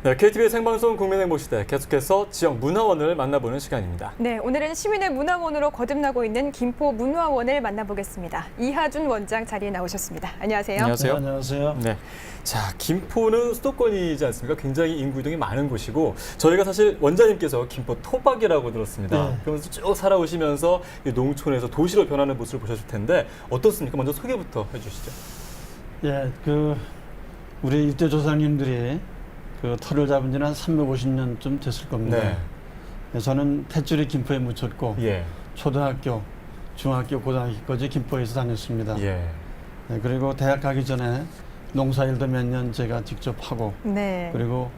네, KTV의 생방송 국민행보시대 계속해서 지역 문화원을 만나보는 시간입니다. 네, 오늘은 시민의 문화원으로 거듭나고 있는 김포 문화원을 만나보겠습니다. 이하준 원장 자리에 나오셨습니다. 안녕하세요. 안녕하세요. 네, 안녕하세요. 네. 자, 김포는 수도권이지 않습니까? 굉장히 인구 이동이 많은 곳이고 저희가 사실 원장님께서 김포 토박이라고 들었습니다. 네. 그러면서 쭉 살아오시면서 이 농촌에서 도시로 변하는 모습을 보셨을 텐데 어떻습니까? 먼저 소개부터 해주시죠. 예, 우리 일대 조상님들이 터를 잡은 지는 한 350년쯤 됐을 겁니다. 네. 예, 저는 탯줄이 김포에 묻혔고 예. 초등학교, 중학교, 고등학교까지 김포에서 다녔습니다. 예. 예, 그리고 대학 가기 전에 농사일도 몇 년 제가 직접 하고 네. 그리고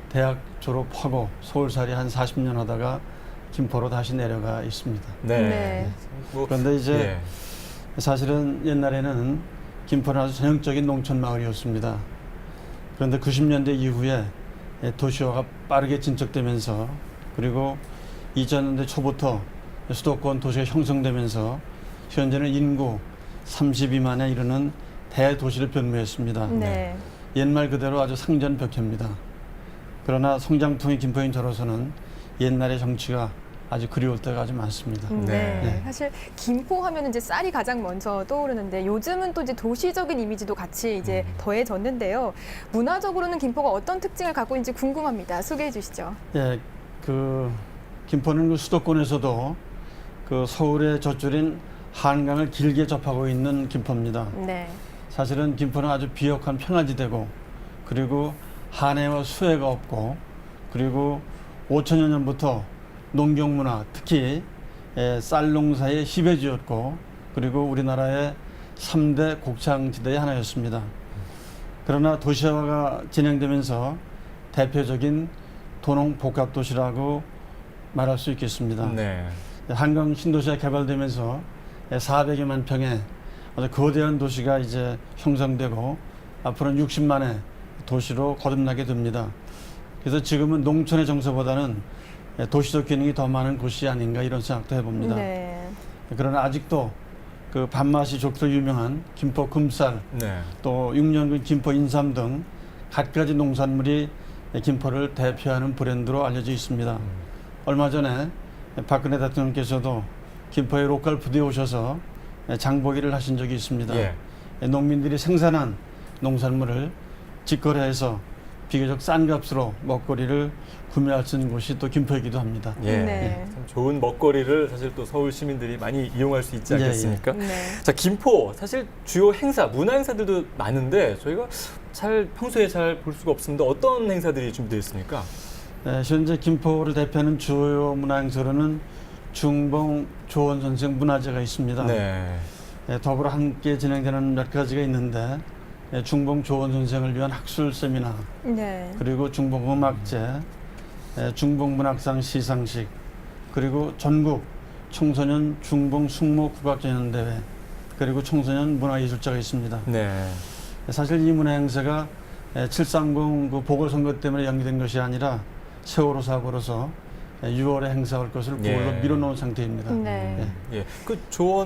대학 졸업하고 서울살이 한 40년 하다가 김포로 다시 내려가 있습니다. 네. 네. 뭐, 그런데 이제 예. 사실은 옛날에는 김포는 아주 전형적인 농촌 마을이었습니다. 그런데 90년대 이후에 도시화가 빠르게 진척되면서 그리고 2000년대 초부터 수도권 도시가 형성되면서 현재는 인구 32만에 이르는 대도시를 변모했습니다. 네. 옛말 그대로 아주 상전벽해입니다. 그러나 성장통의 김포인 저로서는 옛날의 정치가 아주 그리울 때가 아주 많습니다. 네. 네. 사실 김포 하면 이제 쌀이 가장 먼저 떠오르는데 요즘은 또 이제 도시적인 이미지도 같이 이제 더해졌는데요. 문화적으로는 김포가 어떤 특징을 갖고 있는지 궁금합니다. 소개해 주시죠. 예, 김포는 수도권에서도 서울의 젖줄인 한강을 길게 접하고 있는 김포입니다. 네. 사실은 김포는 아주 비옥한 평화지대고 그리고 한해와 수해가 없고 그리고 5천여 년부터 농경문화 특히 쌀 농사의 희배지였고 그리고 우리나라의 3대 곡창지대의 하나였습니다. 그러나 도시화가 진행되면서 대표적인 도농복합도시라고 말할 수 있겠습니다. 네. 한강 신도시가 개발되면서 400여만 평의 아주 거대한 도시가 이제 형성되고 앞으로는 60만의 도시로 거듭나게 됩니다. 그래서 지금은 농촌의 정서보다는 도시적 기능이 더 많은 곳이 아닌가 이런 생각도 해봅니다. 네. 그러나 아직도 밥맛이 좋기로 유명한 김포 금쌀, 네. 또 6년근 김포 인삼 등 갖가지 농산물이 김포를 대표하는 브랜드로 알려져 있습니다. 얼마 전에 박근혜 대통령께서도 김포의 로컬 푸드에 오셔서 장보기를 하신 적이 있습니다. 예. 농민들이 생산한 농산물을 직거래해서 비교적 싼 값으로 먹거리를 구매할 수 있는 곳이 또 김포이기도 합니다. 예. 네. 참 좋은 먹거리를 사실 또 서울 시민들이 많이 이용할 수 있지 예, 예. 않겠습니까? 네. 자, 김포 사실 주요 행사, 문화 행사들도 많은데 저희가 평소에 잘 볼 수가 없습니다. 어떤 행사들이 준비되어 있습니까? 현재 김포를 대표하는 주요 문화행사로는 중봉 조원 선생 문화제가 있습니다. 네. 더불어 함께 진행되는 몇 가지가 있는데 중봉 조원 선생을 위한 학술 세미나 네. 그리고 중봉 음악제, 중봉 문학상 시상식 그리고 전국 청소년 중봉 숙모 국악전연대회 그리고 청소년 문화예술제가 있습니다. 네. 사실 이 문화행사가 730 보궐선거 때문에 연기된 것이 아니라 세월호 사고로서 6월에 행사할 것을 9월로 예. 미뤄놓은 상태입니다. 네. 예.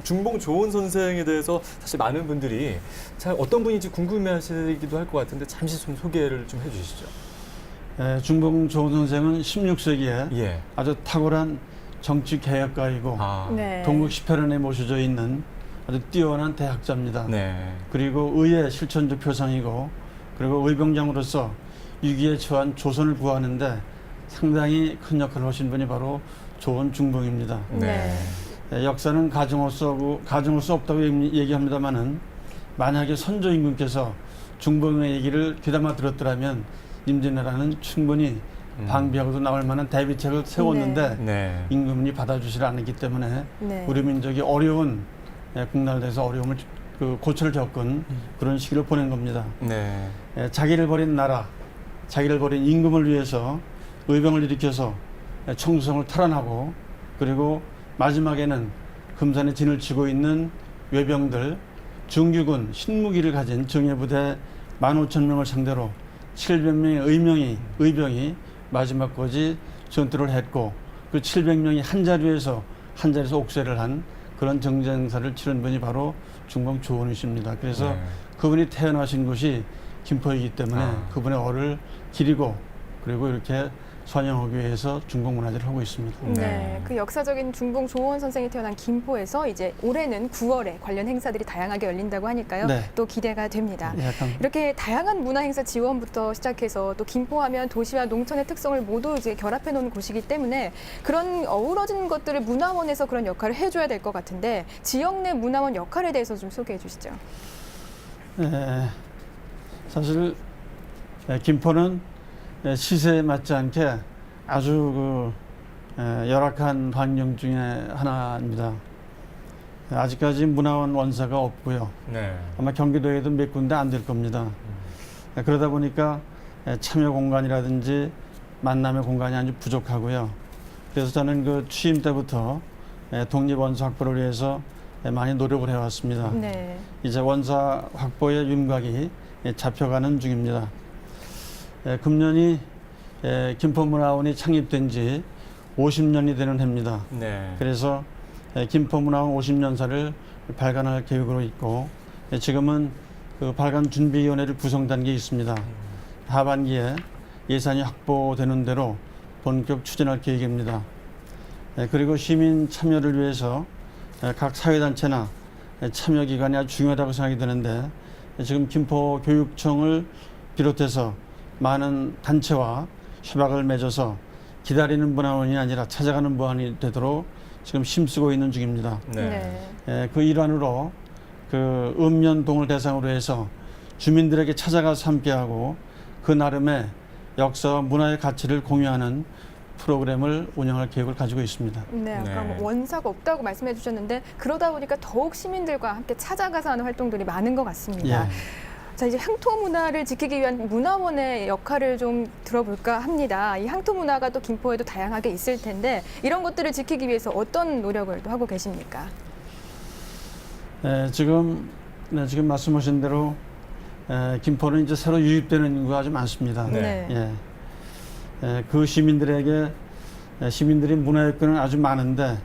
중봉 조원 선생에 대해서 사실 많은 분들이 잘 어떤 분인지 궁금해하시기도 할 것 같은데 잠시 좀 소개를 좀 해주시죠. 중봉 조원 선생은 16세기에 예. 아주 탁월한 정치 개혁가이고 네. 동국 10회론에 모셔져 있는 아주 뛰어난 대학자입니다. 네. 그리고 의의 실천적 표상이고 그리고 의병장으로서 위기에 처한 조선을 구하는데 상당히 큰 역할을 하신 분이 바로 조원 중봉입니다. 네. 역사는 가정할 수 없다고 얘기합니다만은 만약에 선조 임금께서 중봉의 얘기를 귀담아 들었더라면 임진왜란은 충분히 방비하고도 나올 만한 대비책을 세웠는데 네. 임금이 받아주질 않았기 때문에 네. 우리 민족이 어려운 국날에서 어려움을 고초를 겪은 그런 시기를 보낸 겁니다. 네. 자기를 버린 나라, 자기를 버린 임금을 위해서 의병을 일으켜서 청수성을 탈환하고 그리고 마지막에는 금산에 진을 치고 있는 외병들 중규군 신무기를 가진 정예부대 15,000명을 상대로 700명의 의병이 마지막까지 전투를 했고 그 700명이 한 자리에서 옥세를 한 그런 정전사를 치른 분이 바로 중봉 조원이십니다. 그래서 그분이 태어나신 곳이 김포이기 때문에 그분의 얼을 기리고 그리고 이렇게 선영하기 위해서 중국 문화제를 하고 있습니다. 네, 그 역사적인 중봉 조원 선생이 태어난 김포에서 이제 올해는 9월에 관련 행사들이 다양하게 열린다고 하니까요. 네. 또 기대가 됩니다. 약간 이렇게 다양한 문화 행사 지원부터 시작해서 또 김포하면 도시와 농촌의 특성을 모두 이제 결합해 놓은 곳이기 때문에 그런 어우러진 것들을 문화원에서 그런 역할을 해줘야 될 것 같은데 지역 내 문화원 역할에 대해서 좀 소개해 주시죠. 사실 김포는 시세에 맞지 않게 아주 열악한 환경 중에 하나입니다. 아직까지 문화원 원사가 없고요. 네. 아마 경기도에도 몇 군데 안 될 겁니다. 그러다 보니까 참여 공간이라든지 만남의 공간이 아주 부족하고요. 그래서 저는 그 취임 때부터 독립 원사 확보를 위해서 많이 노력을 해왔습니다. 네. 이제 원사 확보의 윤곽이 잡혀가는 중입니다. 금년이 김포문화원이 창립된 지 50년이 되는 해입니다. 네. 그래서 김포문화원 50년사를 발간할 계획으로 있고 지금은 그 발간 준비위원회를 구성 단계에 있습니다. 하반기에 예산이 확보되는 대로 본격 추진할 계획입니다. 그리고 시민 참여를 위해서 각 사회단체나 참여기관이 아주 중요하다고 생각이 되는데 지금 김포교육청을 비롯해서 많은 단체와 협약을 맺어서 기다리는 문화원이 아니라 찾아가는 문화원이 되도록 지금 힘쓰고 있는 중입니다. 네. 그 일환으로 그 읍면동을 대상으로 해서 주민들에게 찾아가서 함께하고 그 나름의 역사와 문화의 가치를 공유하는 프로그램을 운영할 계획을 가지고 있습니다. 네, 아까 네. 뭐 원사가 없다고 말씀해 주셨는데 그러다 보니까 더욱 시민들과 함께 찾아가서 하는 활동들이 많은 것 같습니다. 예. 자, 이제 향토 문화를 지키기 위한 문화원의 역할을 좀 들어볼까 합니다. 이 향토 문화가 또 김포에도 다양하게 있을 텐데 이런 것들을 지키기 위해서 어떤 노력을 또 하고 계십니까? 지금 말씀하신 대로 김포는 이제 새로 유입되는 인구가 아주 많습니다. 네. 그 시민들이 문화여건은 아주 많은데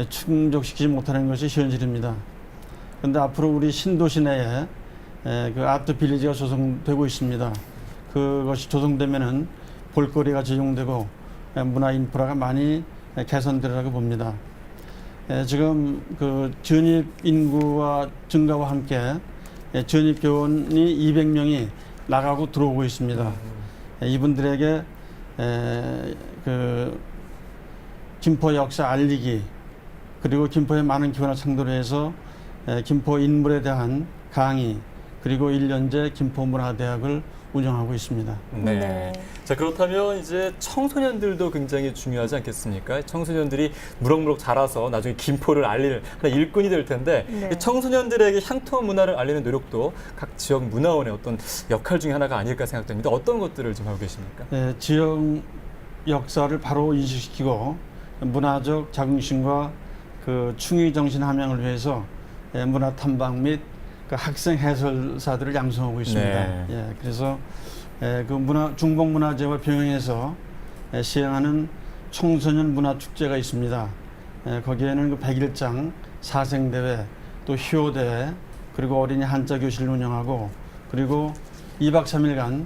충족시키지 못하는 것이 현실입니다. 그런데 앞으로 우리 신도시 내에 그 아트 빌리지가 조성되고 있습니다. 그것이 조성되면은 볼거리가 제공되고 문화 인프라가 많이 개선되리라고 봅니다. 지금 그 전입 인구와 증가와 함께 전입 교원이 200명이 나가고 들어오고 있습니다. 이분들에게 그 김포 역사 알리기 그리고 김포의 많은 기관을 상대로 해서 김포 인물에 대한 강의 그리고 1년제 김포문화대학을 운영하고 있습니다. 네. 네. 자, 그렇다면 이제 청소년들도 굉장히 중요하지 않겠습니까? 청소년들이 무럭무럭 자라서 나중에 김포를 알리는 하나의 일꾼이 될 텐데 네. 이 청소년들에게 향토 문화를 알리는 노력도 각 지역 문화원의 어떤 역할 중에 하나가 아닐까 생각됩니다. 어떤 것들을 좀 하고 계십니까? 지역 역사를 바로 인식시키고 문화적 자긍심과 그 충의 정신 함양을 위해서 문화 탐방 및 그 학생 해설사들을 양성하고 있습니다. 네. 그래서 그 중봉 문화제와 병행해서 시행하는 청소년 문화 축제가 있습니다. 거기에는 그 100일장 사생대회, 또 희호대회, 그리고 어린이 한자 교실을 운영하고 그리고 2박 3일간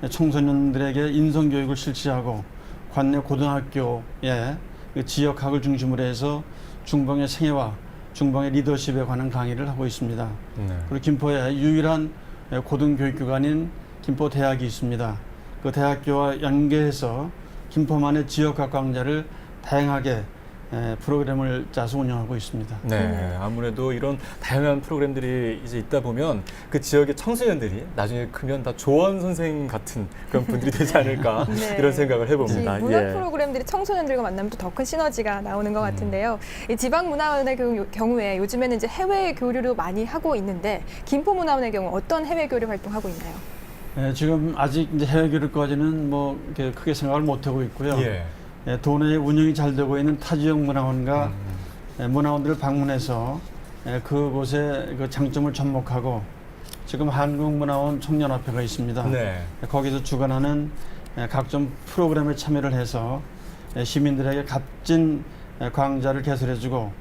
청소년들에게 인성교육을 실시하고 관내 고등학교에 그 지역학을 중심으로 해서 중봉의 생애와 중봉의 리더십에 관한 강의를 하고 있습니다. 네. 그리고 김포에 유일한 고등교육기관인 김포대학이 있습니다. 그 대학교와 연계해서 김포만의 지역학 강좌를 다양하게 프로그램을 짜서 운영하고 있습니다. 네, 아무래도 이런 다양한 프로그램들이 이제 있다 보면 그 지역의 청소년들이 나중에 크면 다 조원 선생 같은 그런 분들이 되지 않을까 네. 이런 생각을 이 해봅니다. 문화 예. 프로그램들이 청소년들과 만나면 또 더 큰 시너지가 나오는 것 같은데요. 이 지방문화원의 경우에 요즘에는 이제 해외 교류도 많이 하고 있는데 김포문화원의 경우 어떤 해외 교류 활동하고 있나요? 지금 아직 이제 해외 교류까지는 뭐 이렇게 크게 생각을 못 하고 있고요. 예. 도내에 운영이 잘 되고 있는 타 지역 문화원과 문화원들을 방문해서 그곳의 그 장점을 접목하고 지금 한국문화원 청년협회가 있습니다. 네. 거기서 주관하는 각종 프로그램에 참여를 해서 시민들에게 값진 강좌를 개설해주고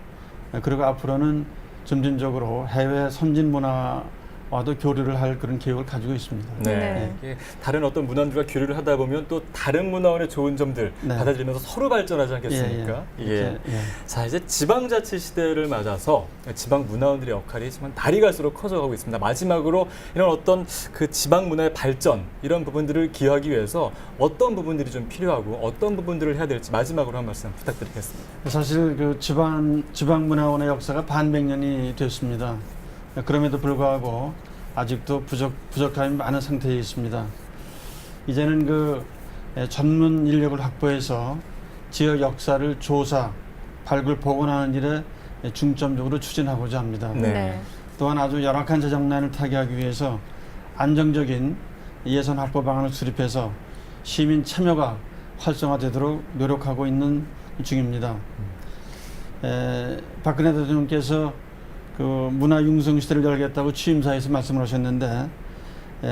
그리고 앞으로는 점진적으로 해외 선진 문화 와도 교류를 할 그런 계획을 가지고 있습니다. 네. 네. 이게 다른 어떤 문화원들과 교류를 하다 보면 또 다른 문화원의 좋은 점들 네. 받아들이면서 서로 발전하지 않겠습니까? 예, 예. 예. 자, 이제 지방자치 시대를 맞아서 지방 문화원들의 역할이 정말 날이 갈수록 커져가고 있습니다. 마지막으로 이런 어떤 그 지방 문화의 발전 이런 부분들을 기여하기 위해서 어떤 부분들이 좀 필요하고 어떤 부분들을 해야 될지 마지막으로 한 말씀 부탁드리겠습니다. 사실 그 지방문화원의 역사가 반백년이 됐습니다. 그럼에도 불구하고 아직도 부족함이 많은 상태에 있습니다. 이제는 그 전문 인력을 확보해서 지역 역사를 조사, 발굴, 복원하는 일에 중점적으로 추진하고자 합니다. 네. 또한 아주 열악한 재정난을 타개하기 위해서 안정적인 예산 확보 방안을 수립해서 시민 참여가 활성화되도록 노력하고 있는 중입니다. 박근혜 대통령께서 그 문화 융성 시대를 열겠다고 취임사에서 말씀을 하셨는데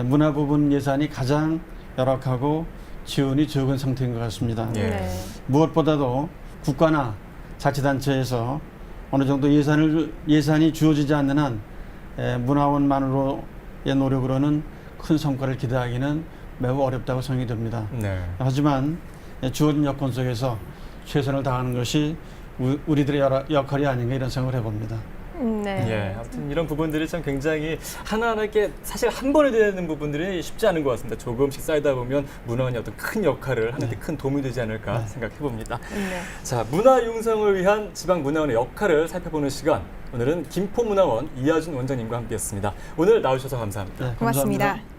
문화 부분 예산이 가장 열악하고 지원이 적은 상태인 것 같습니다. 예. 네. 무엇보다도 국가나 자치단체에서 어느 정도 예산이 주어지지 않는 한 문화원만으로의 노력으로는 큰 성과를 기대하기는 매우 어렵다고 생각이 됩니다. 네. 하지만 주어진 여건 속에서 최선을 다하는 것이 우리들의 역할이 아닌가 이런 생각을 해봅니다. 네. 예, 아무튼 이런 부분들이 참 굉장히 하나하나 이렇게 사실 한 번에 되는 부분들이 쉽지 않은 것 같습니다. 조금씩 쌓이다 보면 문화원이 어떤 큰 역할을 하는 데 큰 도움이 되지 않을까 생각해 봅니다. 네. 자, 문화 융성을 위한 지방 문화원의 역할을 살펴보는 시간. 오늘은 김포문화원 이하준 원장님과 함께했습니다. 오늘 나오셔서 감사합니다. 네, 고맙습니다. 감사합니다.